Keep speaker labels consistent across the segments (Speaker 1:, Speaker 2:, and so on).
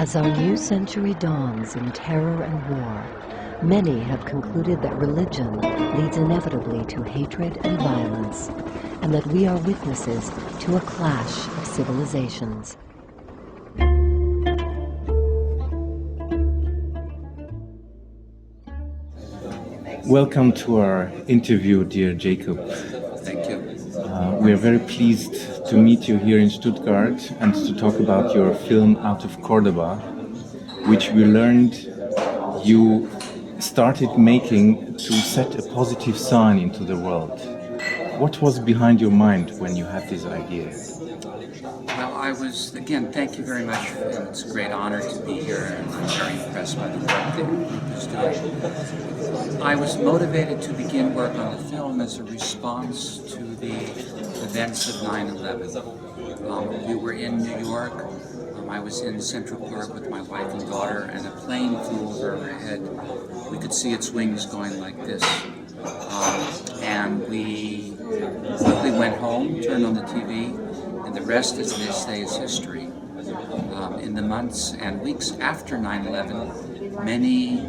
Speaker 1: As our new century dawns in terror and war, many have concluded that religion leads inevitably to hatred and violence, and that we are witnesses to a clash of civilizations.
Speaker 2: Welcome to our interview, dear Jacob.
Speaker 3: Thank you.
Speaker 2: We are very pleased to meet you here in Stuttgart and to talk about your film Out of Cordoba, which we learned you started making to set a positive sign into the world. What was behind your mind when you had this idea?
Speaker 3: Well, again, thank you very much. It's a great honor to be here, and I'm very impressed by the work that the group is doing. I was motivated to begin work on the film as a response to the events of 9/11. We were in New York. I was in Central Park with my wife and daughter, and a plane flew over our head. We could see its wings going like this. And we quickly went home, turned on the TV, and the rest, as they say, is history. In the months and weeks after 9/11, many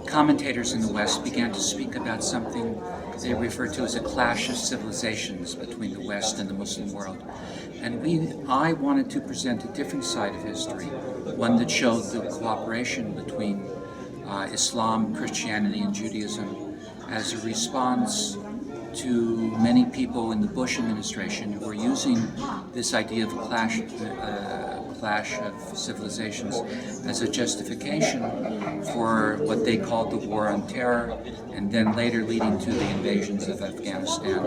Speaker 3: commentators in the West began to speak about something they refer to as a clash of civilizations between the West and the Muslim world. And I wanted to present a different side of history, one that showed the cooperation between Islam, Christianity, and Judaism as a response to many people in the Bush administration who were using this idea of a clash of civilizations as a justification for what they called the war on terror, and then later leading to the invasions of Afghanistan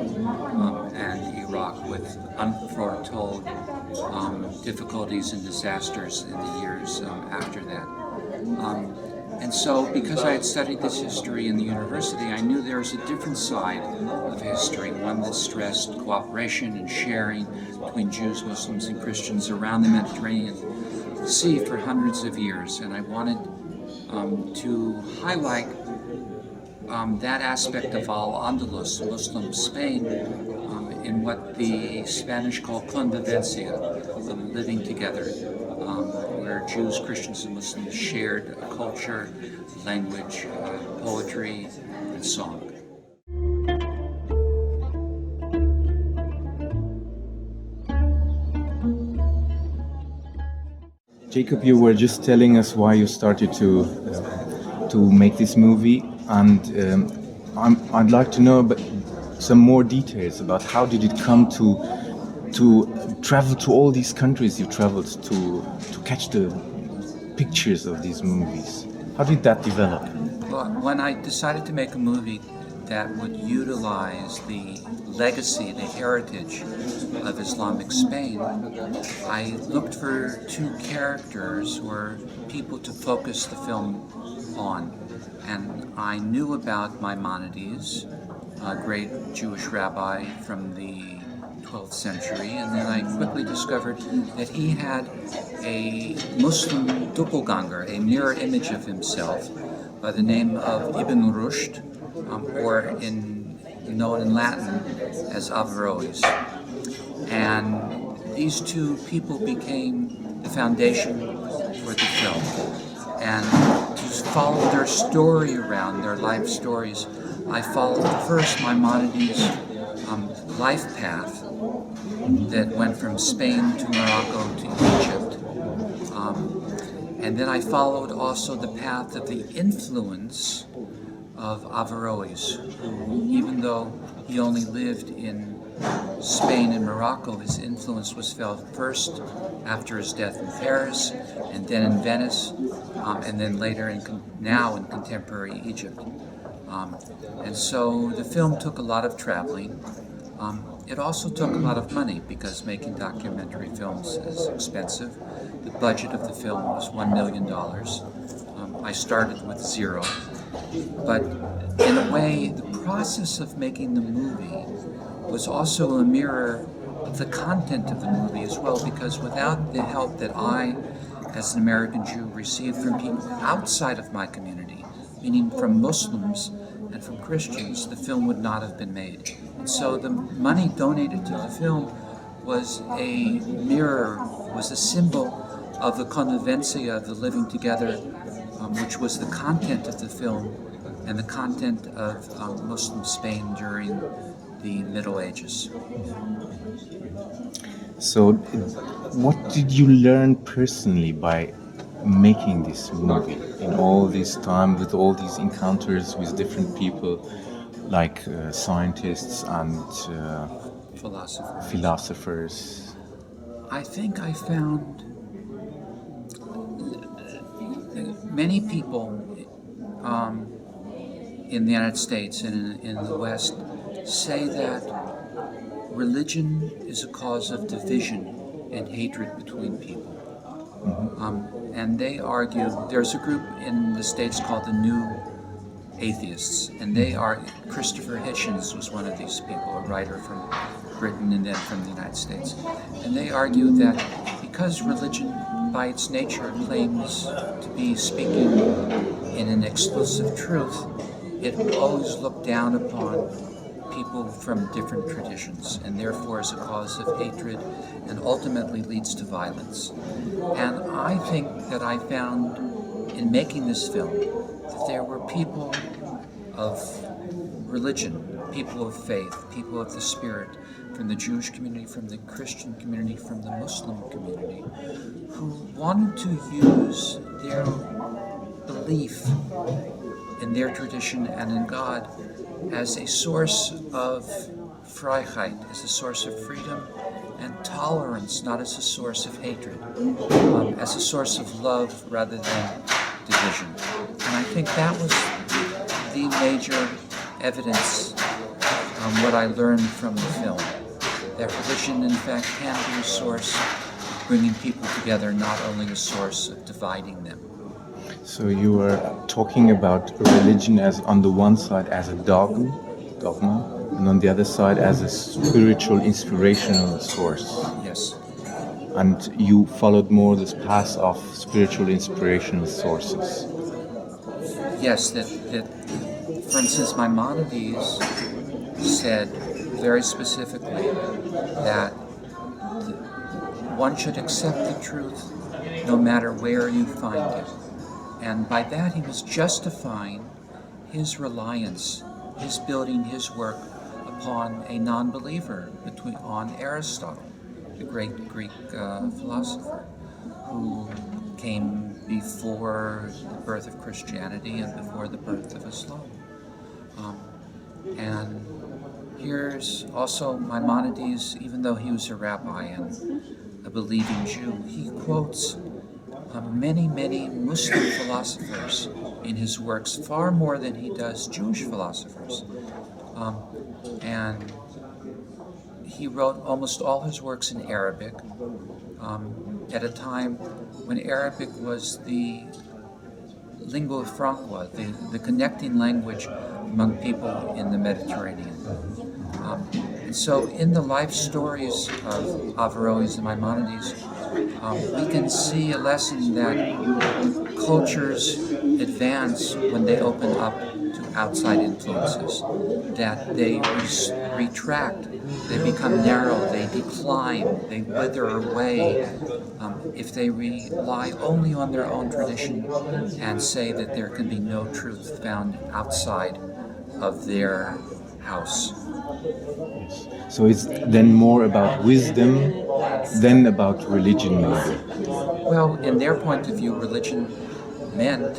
Speaker 3: and Iraq, with unforetold difficulties and disasters in the years after that. And so, because I had studied this history in the university, I knew there was a different side of history, one that stressed cooperation and sharing between Jews, Muslims, and Christians around the Mediterranean Sea for hundreds of years. And I wanted to highlight that aspect of Al-Andalus, Muslim Spain, in what the Spanish call convivencia, living together, where Jews, Christians, and Muslims shared a culture, language, poetry, and song.
Speaker 2: Jacob, you were just telling us why you started to make this movie, and I'd like to know some more details about how did it come to travel to all these countries you traveled to catch the pictures of these movies. How did that develop?
Speaker 3: Well, when I decided to make a movie that would utilize the legacy, the heritage of Islamic Spain, I looked for two characters or people to focus the film on. And I knew about Maimonides, a great Jewish rabbi from the 12th century, and then I quickly discovered that he had a Muslim doppelganger, a mirror image of himself, by the name of Ibn Rushd, or known in Latin as Averroes. And these two people became the foundation for the film. And to follow their story around, their life stories, I followed first Maimonides' life path that went from Spain to Morocco to Egypt. And then I followed also the path of the influence of Averroes, who, even though he only lived in Spain and Morocco, his influence was felt first after his death in Paris, and then in Venice, and then later now in contemporary Egypt. And so the film took a lot of traveling. It also took a lot of money because making documentary films is expensive. The budget of the film was $1 million. I started with zero. But in a way, the process of making the movie was also a mirror of the content of the movie as well, because without the help that I, as an American Jew, received from people outside of my community, meaning from Muslims and from Christians, the film would not have been made. And so the money donated to the film was a mirror, was a symbol of the convivencia, of the living together, which was the content of the film and the content of Muslim Spain during the Middle Ages.
Speaker 2: So, what did you learn personally by making this movie in all this time, with all these encounters with different people, like scientists and philosophers?
Speaker 3: I think I found many people in the United States and in the West say that religion is a cause of division and hatred between people. And they argue, there's a group in the States called the New Atheists, and they are, Christopher Hitchens was one of these people, a writer from Britain and then from the United States. And they argue that because religion by its nature claims to be speaking in an exclusive truth, it will always look down upon people from different traditions, and therefore is a cause of hatred and ultimately leads to violence. And I think that I found in making this film that there were people of religion, people of faith, people of the spirit, from the Jewish community, from the Christian community, from the Muslim community, who wanted to use their belief in their tradition and in God as a source of Freiheit, as a source of freedom and tolerance, not as a source of hatred, as a source of love rather than division. And I think that was the major evidence, what I learned from the film, that religion in fact can be a source of bringing people together, not only a source of dividing them.
Speaker 2: So you were talking about religion as, on the one side, as a dogma, and on the other side as a spiritual, inspirational source.
Speaker 3: Yes.
Speaker 2: And you followed more this path of spiritual, inspirational sources.
Speaker 3: Yes, that for instance, Maimonides said very specifically that one should accept the truth no matter where you find it. And by that he was justifying his reliance, his building his work upon a non-believer, on Aristotle, the great Greek philosopher, who came before the birth of Christianity and before the birth of Islam. And here's also Maimonides, even though he was a rabbi and a believing Jew, he quotes many Muslim philosophers in his works, far more than he does Jewish philosophers. And he wrote almost all his works in Arabic at a time when Arabic was the lingua franca, the connecting language among people in the Mediterranean. And so in the life stories of Averroes and Maimonides, we can see a lesson that cultures advance when they open up to outside influences, that they retract, they become narrow, they decline, they wither away if they rely only on their own tradition and say that there can be no truth found outside of their house.
Speaker 2: So it's then more about wisdom than about religion, maybe.
Speaker 3: Well, in their point of view, religion meant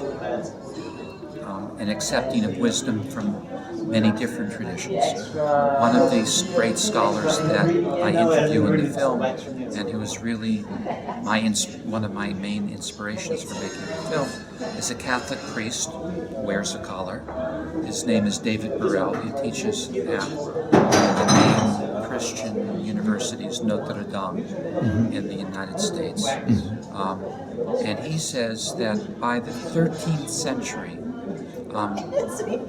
Speaker 3: an accepting of wisdom from many different traditions. One of these great scholars that I interview in the film, and who was really one of my main inspirations for making the film, is a Catholic priest who wears a collar. His name is David Burrell. He teaches at the main Christian universities, Notre Dame, in the United States. And he says that by the 13th century,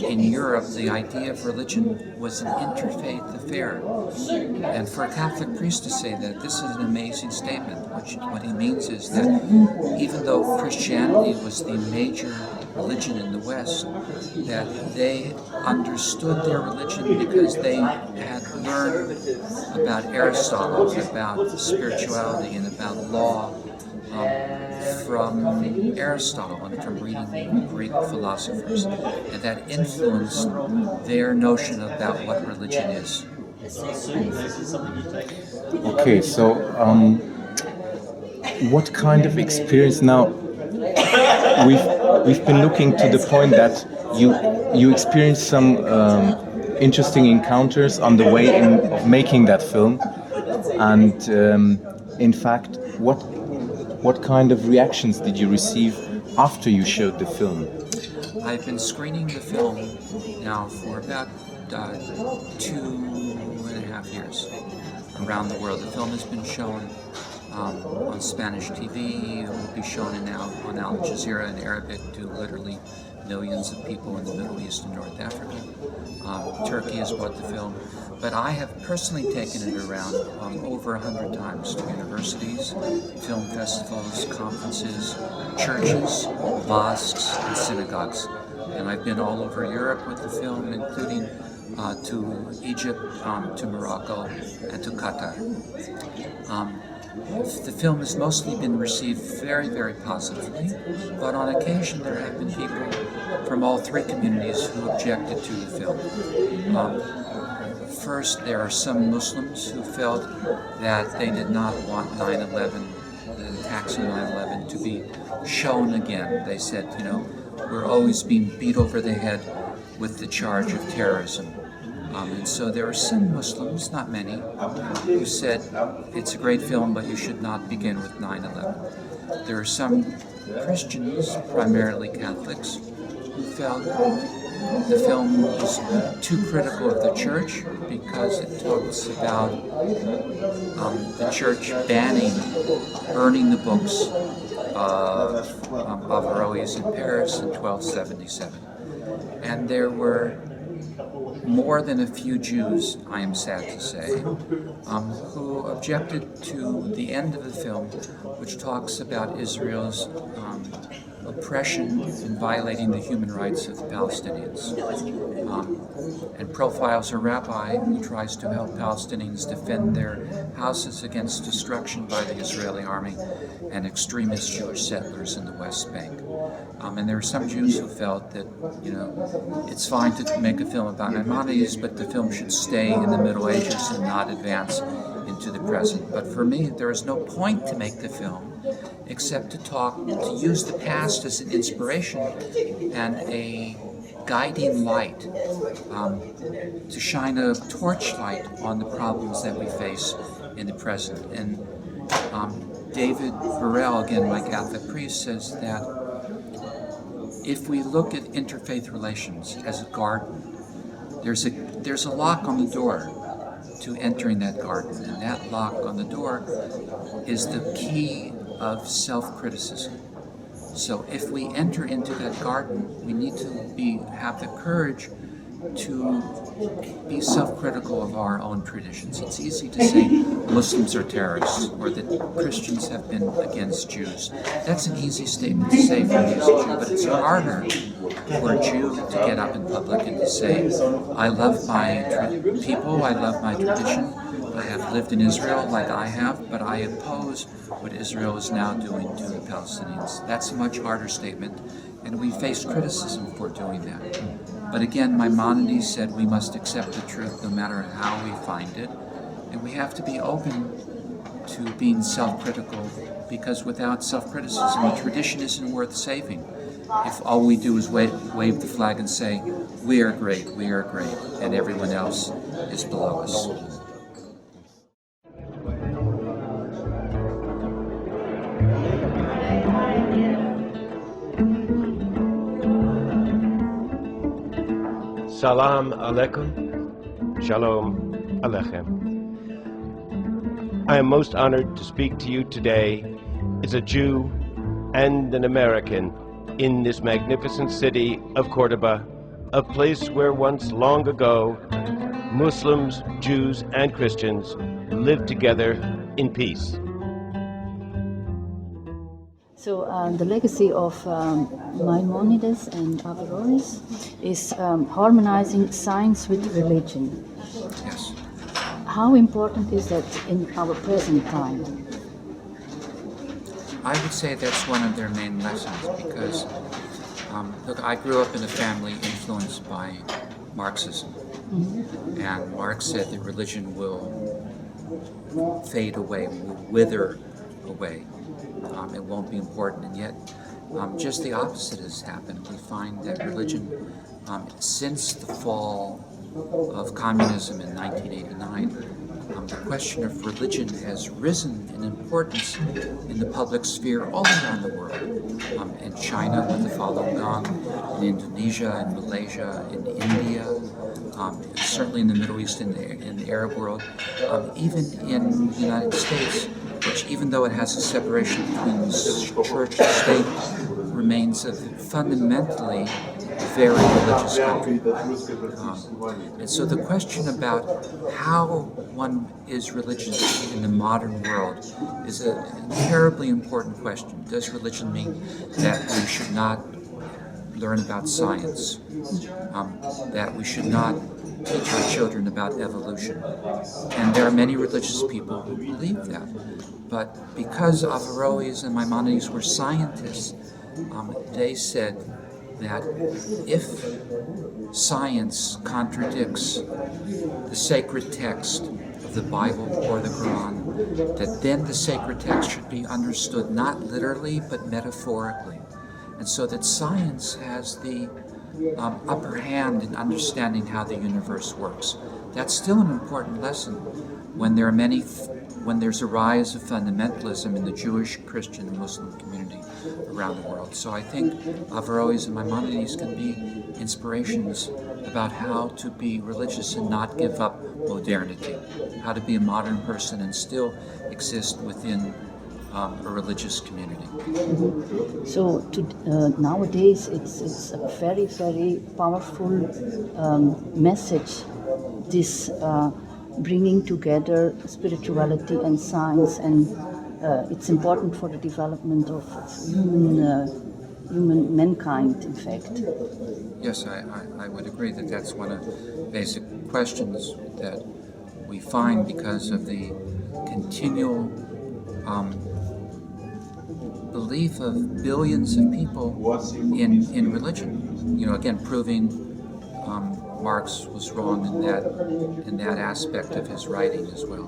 Speaker 3: in Europe, the idea of religion was an interfaith affair. And for a Catholic priest to say that, this is an amazing statement. What he means is that even though Christianity was the major religion in the West, that they understood their religion because they had learned about Aristotle, about spirituality, and about law from Aristotle and from reading Greek philosophers, and that influenced their notion about what religion is.
Speaker 2: Okay, so what kind of experience now? We've been looking to the point that you experienced some interesting encounters on the way of making that film, and in fact, what kind of reactions did you receive after you showed the film?
Speaker 3: I've been screening the film now for about 2.5 years around the world. The film has been shown on Spanish TV. It will be shown now on Al Jazeera in Arabic to literally millions of people in the Middle East and North Africa. Turkey has bought the film, but I have personally taken it around over 100 times to universities, film festivals, conferences, churches, mosques, and synagogues. And I've been all over Europe with the film, including to Egypt, to Morocco, and to Qatar. The film has mostly been received very, very positively, but on occasion there have been people from all three communities who objected to the film. First, there are some Muslims who felt that they did not want 9/11, the attacks on 9/11, to be shown again. They said, we're always being beat over the head with the charge of terrorism. And so there are some Muslims, not many, who said it's a great film, but you should not begin with 9/11. There are some Christians, primarily Catholics, who felt the film was too critical of the church because it talks about the church burning the books of Averroes in Paris in 1277. And there were more than a few Jews, I am sad to say, who objected to the end of the film, which talks about Israel's oppression and violating the human rights of the Palestinians, and profiles a rabbi who tries to help Palestinians defend their houses against destruction by the Israeli army and extremist Jewish settlers in the West Bank. And there are some Jews who felt that, it's fine to make a film about Maimonides, but the film should stay in the Middle Ages and not advance into the present. But for me, there is no point to make the film except to use the past as an inspiration and a guiding light, to shine a torchlight on the problems that we face in the present. And David Burrell, again, my Catholic priest, says that if we look at interfaith relations as a garden, there's a lock on the door to entering that garden, and that lock on the door is the key of self-criticism. So if we enter into that garden, we need to have the courage to be self-critical of our own traditions. It's easy to say Muslims are terrorists or that Christians have been against Jews. That's an easy statement to say for me as a Jew, but it's harder for a Jew to get up in public and to say, I love my people, I love my tradition, I have lived in Israel like I have, but I oppose what Israel is now doing to the Palestinians. That's a much harder statement, and we face criticism for doing that. But again, Maimonides said we must accept the truth no matter how we find it, and we have to be open to being self-critical, because without self-criticism, the tradition isn't worth saving. If all we do is wave the flag and say, we are great, and everyone else is below us.
Speaker 4: Salam alaikum, shalom aleichem. I am most honored to speak to you today as a Jew and an American in this magnificent city of Cordoba, a place where once long ago Muslims, Jews, and Christians lived together in peace.
Speaker 5: So the legacy of Maimonides and Averroes is harmonizing science with religion.
Speaker 3: Yes.
Speaker 5: How important is that in our present time?
Speaker 3: I would say that's one of their main lessons because, look, I grew up in a family influenced by Marxism. And Marx said that religion will fade away, will wither away. It won't be important. And yet, just the opposite has happened. We find that religion, since the fall of communism in 1989, the question of religion has risen in importance in the public sphere all around the world. In China with the Falun Gong, in Indonesia, in Malaysia, in India, certainly in the Middle East, in the Arab world, even in the United States, which even though it has a separation between church and state, remains a fundamentally very religious country. And so the question about how one is religious in the modern world is a terribly important question. Does religion mean that we should not learn about science? That we should not teach our children about evolution? And there are many religious people who believe that. But because Averroes and Maimonides were scientists, they said that if science contradicts the sacred text of the Bible or the Quran, that then the sacred text should be understood not literally but metaphorically. And so that science has the upper hand in understanding how the universe works. That's still an important lesson when there are when there's a rise of fundamentalism in the Jewish, Christian, and Muslim community around the world. So I think Averroes and Maimonides can be inspirations about how to be religious and not give up modernity, how to be a modern person and still exist within a religious community.
Speaker 5: So nowadays it's a very, very powerful message, this bringing together spirituality and science, and it's important for the development of human mankind, in fact.
Speaker 3: Yes, I would agree that that's one of the basic questions that we find because of the continual belief of billions of people in religion. You know, again, proving Marx was wrong in that aspect of his writing as well.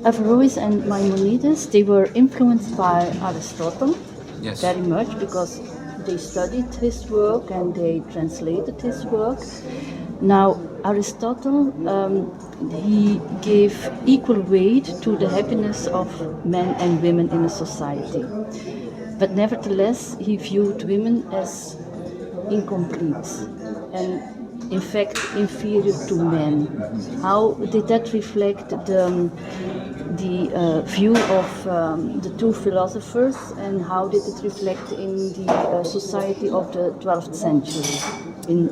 Speaker 5: Averroes and Maimonides, they were influenced by Aristotle,
Speaker 3: Yes.
Speaker 5: very much, because they studied his work and they translated his work. Now, Aristotle, he gave equal weight to the happiness of men and women in a society. But nevertheless, he viewed women as incomplete and, in fact, inferior to men. How did that reflect the view of the two philosophers, and how did it reflect in the society of the 12th century in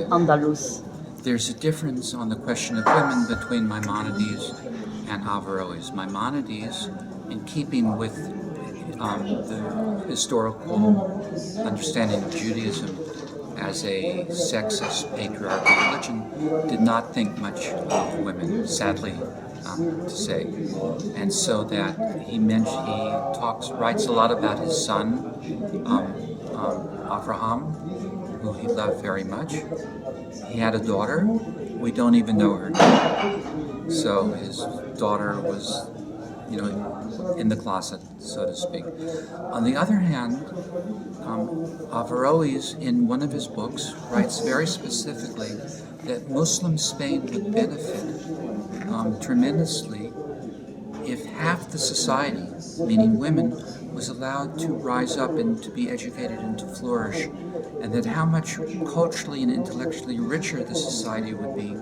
Speaker 5: Andalus?
Speaker 3: There's a difference on the question of women between Maimonides and Averroes. Maimonides, in keeping with the historical understanding of Judaism as a sexist, patriarchal religion, did not think much of women, sadly to say. And so that he writes a lot about his son, Avraham, who he loved very much. He had a daughter. We don't even know her. So his daughter was, in the closet, so to speak. On the other hand, Averroes, in one of his books, writes very specifically that Muslim Spain would benefit tremendously if half the society, meaning women, was allowed to rise up and to be educated and to flourish, and that how much culturally and intellectually richer the society would be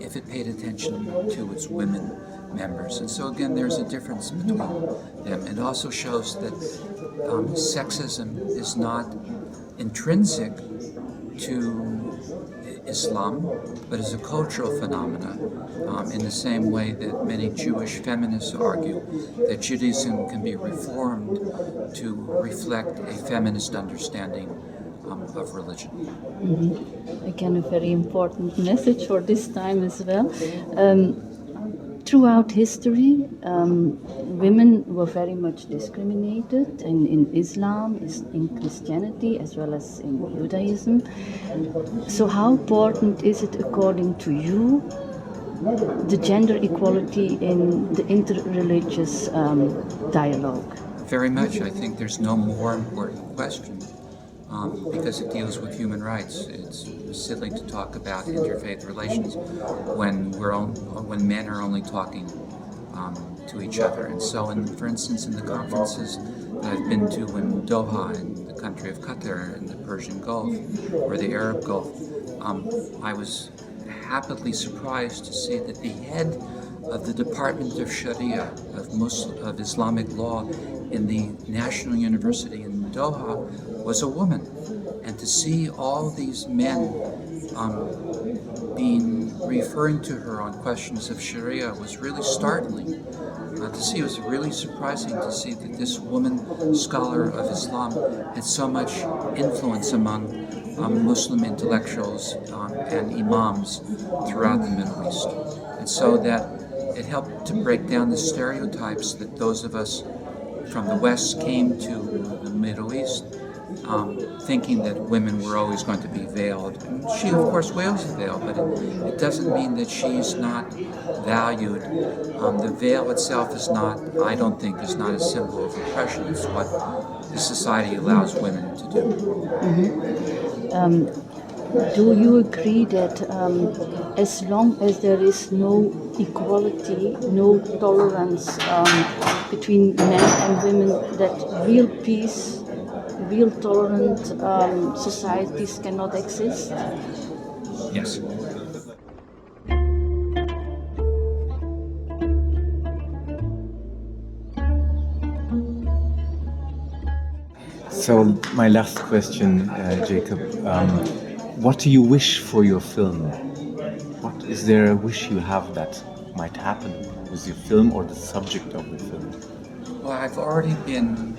Speaker 3: if it paid attention to its women members. And so again, there's a difference between them. It also shows that sexism is not intrinsic to Islam, but is a cultural phenomenon, in the same way that many Jewish feminists argue that Judaism can be reformed to reflect a feminist understanding of religion.
Speaker 5: Again, a very important message for this time as well. Throughout history, women were very much discriminated in Islam, in Christianity, as well as in Judaism. So how important is it, according to you, the gender equality in the interreligious dialogue?
Speaker 3: Very much. I think there's no more important question because it deals with human rights. It's silly to talk about interfaith relations when when men are only talking to each other. And so, for instance, in the conferences that I've been to in Doha, in the country of Qatar, in the Persian Gulf or the Arab Gulf, I was happily surprised to see that the head of the Department of Sharia, of Islamic law in the National University in Doha was a woman. And to see all these men referring to her on questions of Sharia was really startling. To see, it was really surprising to see that this woman scholar of Islam had so much influence among Muslim intellectuals and imams throughout the Middle East. And so that it helped to break down the stereotypes that those of us from the West came to the Middle East thinking that women were always going to be veiled. And she, of course, wears a veil, but it doesn't mean that she's not valued. The veil itself is not, I don't think, is not a symbol of oppression. It's what the society allows women to do.
Speaker 5: Do you agree that as long as there is no equality, no tolerance between men and women, that real peace, real tolerant societies cannot exist?
Speaker 3: Yes.
Speaker 2: So my last question, Jacob, what do you wish for your film? What is there a wish you have that might happen with your film or the subject of the film?
Speaker 3: Well, I've already been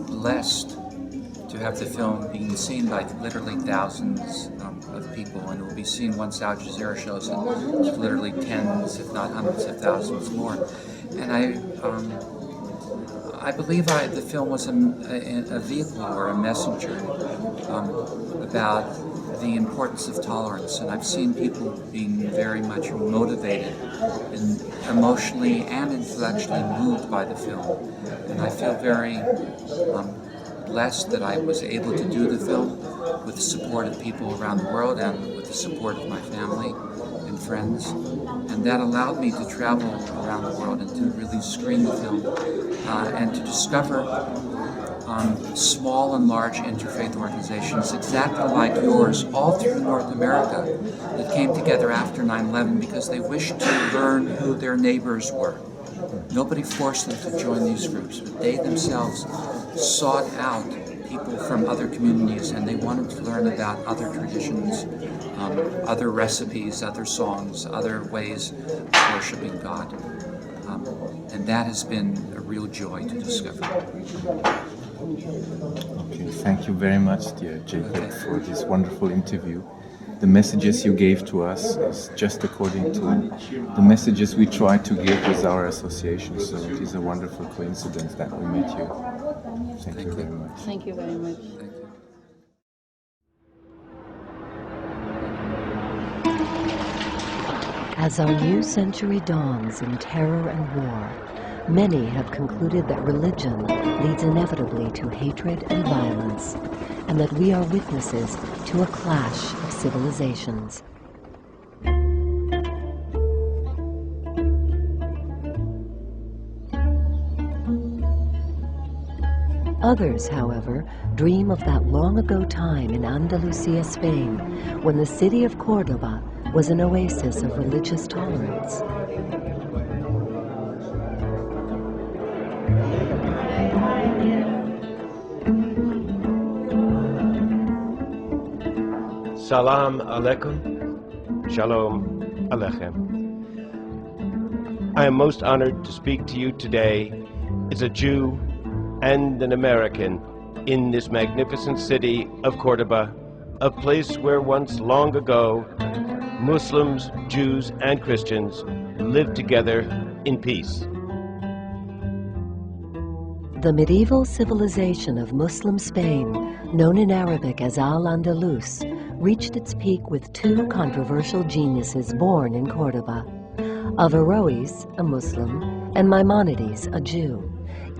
Speaker 3: blessed to have the film being seen by literally thousands of people, and it will be seen once Al Jazeera shows it, literally tens, if not hundreds of thousands more. And I believe the film was a vehicle or a messenger about the importance of tolerance, and I've seen people being very much motivated and emotionally and intellectually moved by the film. And I feel very blessed that I was able to do the film with the support of people around the world and with the support of my family and friends. And that allowed me to travel around the world and to really screen the film and to discover small and large interfaith organizations exactly like yours all through North America that came together after 9/11 because they wished to learn who their neighbors were. Nobody forced them to join these groups, but they themselves sought out people from other communities and they wanted to learn about other traditions, other recipes, other songs, other ways of worshiping God. And that has been a real joy to discover.
Speaker 2: Okay, thank you very much, dear Jacob, for this wonderful interview. The messages you gave to us is just according to the messages we try to give with our association, so it is a wonderful coincidence that we met you. Thank you very much.
Speaker 5: Thank you very much.
Speaker 3: Thank you.
Speaker 1: As our new century dawns in terror and war, many have concluded that religion leads inevitably to hatred and violence, and that we are witnesses to a clash of civilizations. Others, however, dream of that long ago time in Andalusia, Spain, when the city of Cordoba was an oasis of religious tolerance.
Speaker 4: Salam alaikum, shalom aleichem. I am most honored to speak to you today as a Jew and an American in this magnificent city of Cordoba, a place where once long ago Muslims, Jews, and Christians live together in peace.
Speaker 1: The medieval civilization of Muslim Spain, known in Arabic as Al-Andalus, reached its peak with two controversial geniuses born in Cordoba. Averroes, a Muslim, and Maimonides, a Jew,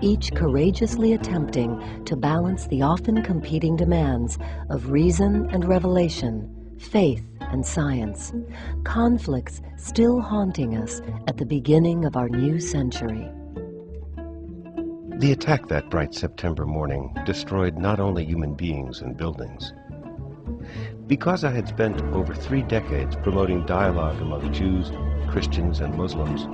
Speaker 1: each courageously attempting to balance the often competing demands of reason and revelation, faith and science, conflicts still haunting us at the beginning of our new century.
Speaker 4: The attack that bright September morning destroyed not only human beings and buildings. Because I had spent over 3 decades promoting dialogue among Jews, Christians, and Muslims,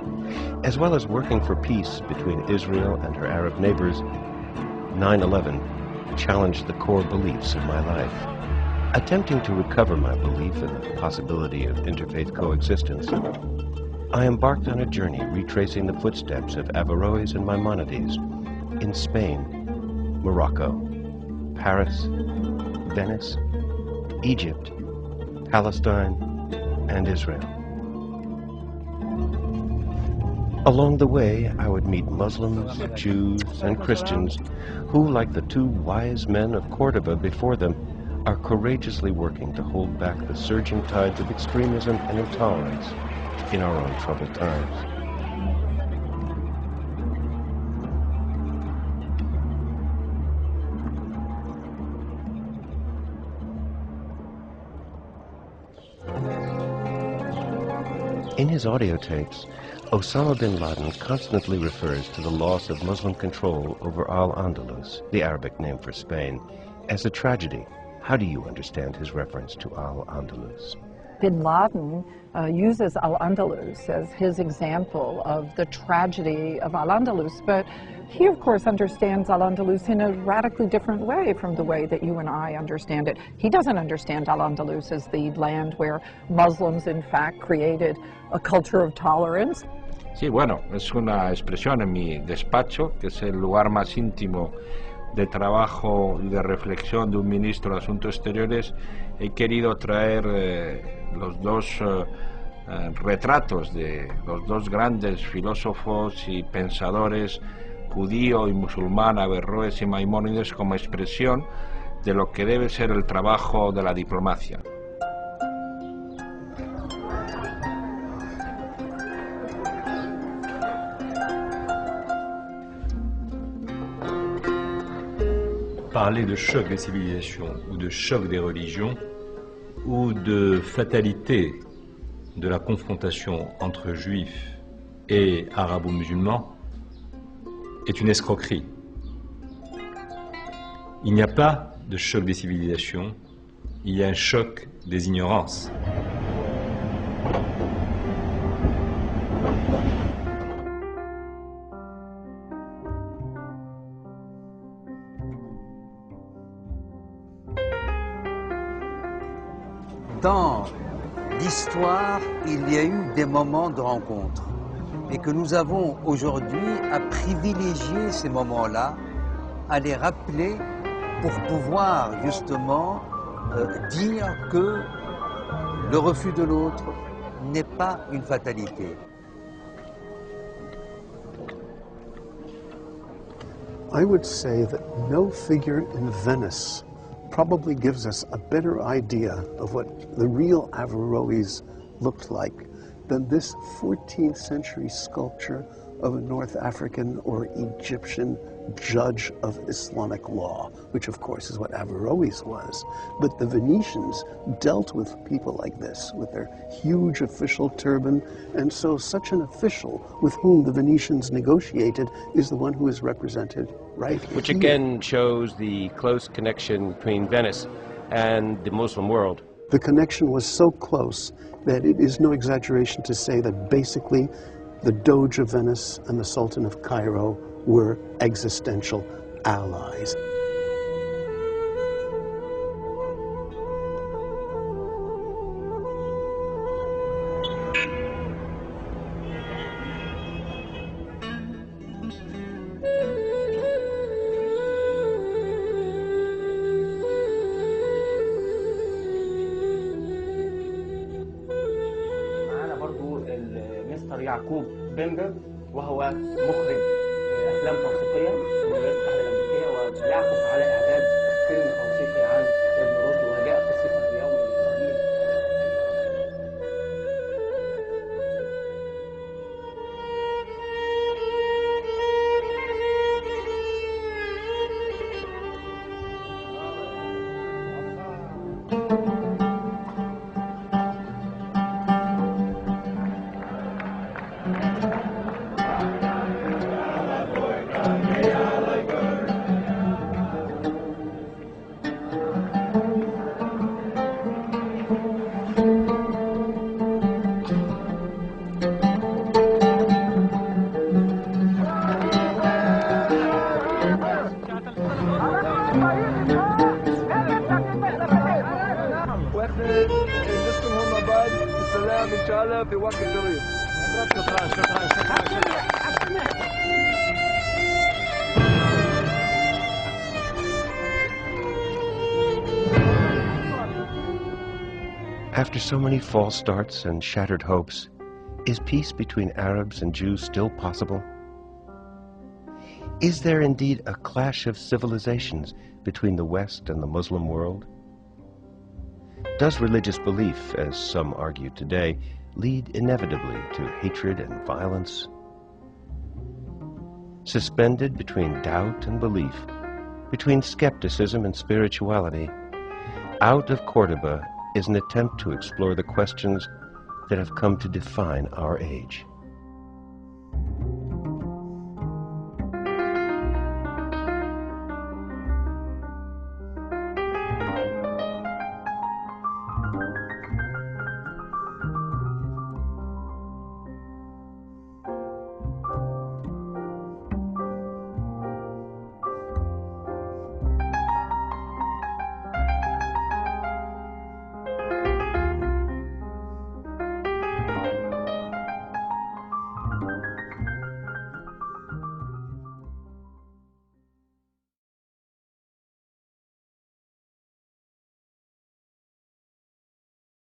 Speaker 4: as well as working for peace between Israel and her Arab neighbors, 9/11 challenged the core beliefs of my life. Attempting to recover my belief in the possibility of interfaith coexistence, I embarked on a journey retracing the footsteps of Averroes and Maimonides in Spain, Morocco, Paris, Venice, Egypt, Palestine, and Israel. Along the way, I would meet Muslims, Jews, and Christians who, like the two wise men of Cordoba before them, are courageously working to hold back the surging tides of extremism and intolerance in our own troubled times. In his audio tapes, Osama bin Laden constantly refers to the loss of Muslim control over Al-Andalus, the Arabic name for Spain, as a tragedy. How do you understand his reference to Al-Andalus?
Speaker 6: Bin Laden uses Al-Andalus as his example of the tragedy of Al-Andalus, but he, of course, understands Al-Andalus in a radically different way from the way that you and I understand it. He doesn't understand Al-Andalus as the land where Muslims, in fact, created a culture of tolerance.
Speaker 7: Sí, bueno, es una expresión en mi despacho, que es el lugar más íntimo de trabajo y de reflexión de un ministro de Asuntos Exteriores. He querido traer los dos retratos de los dos grandes filósofos y pensadores, judío y musulmán, Averroes y Maimónides, como expresión de lo que debe ser el trabajo de la diplomacia.
Speaker 8: Parler de choc des civilisations ou de choc des religions ou de fatalité de la confrontation entre juifs et arabo-musulmans est une escroquerie. Il n'y a pas de choc des civilisations, il y a un choc des ignorances.
Speaker 9: Dans l'histoire, il y a eu des moments de rencontre et que nous avons aujourd'hui à privilégier ces moments-là, à les rappeler pour pouvoir justement dire que le refus de l'autre n'est pas une fatalité.
Speaker 10: I would say that no figure in Venice probably gives us a better idea of what the real Averroes looked like than this 14th century sculpture of a North African or Egyptian judge of Islamic law, which of course is what Averroes was. But the Venetians dealt with people like this, with their huge official turban, and so such an official with whom the Venetians negotiated is the one who is represented right here.
Speaker 4: Which again shows the close connection between Venice and the Muslim world.
Speaker 10: The connection was so close that it is no exaggeration to say that basically the Doge of Venice and the Sultan of Cairo were existential allies.
Speaker 11: يعقوب بندر، وهو مخرج أفلام توثيقية في الولايات المتحدة الأمريكية، ويعكف على إعداد فيلم توثيقي عن ابن رشد وجاء في السفر اليومي لإسرائيل.
Speaker 4: After so many false starts and shattered hopes, is peace between Arabs and Jews still possible? Is there indeed a clash of civilizations between the West and the Muslim world? Does religious belief, as some argue today, lead inevitably to hatred and violence? Suspended between doubt and belief, between skepticism and spirituality, Out of Cordoba is an attempt to explore the questions that have come to define our age.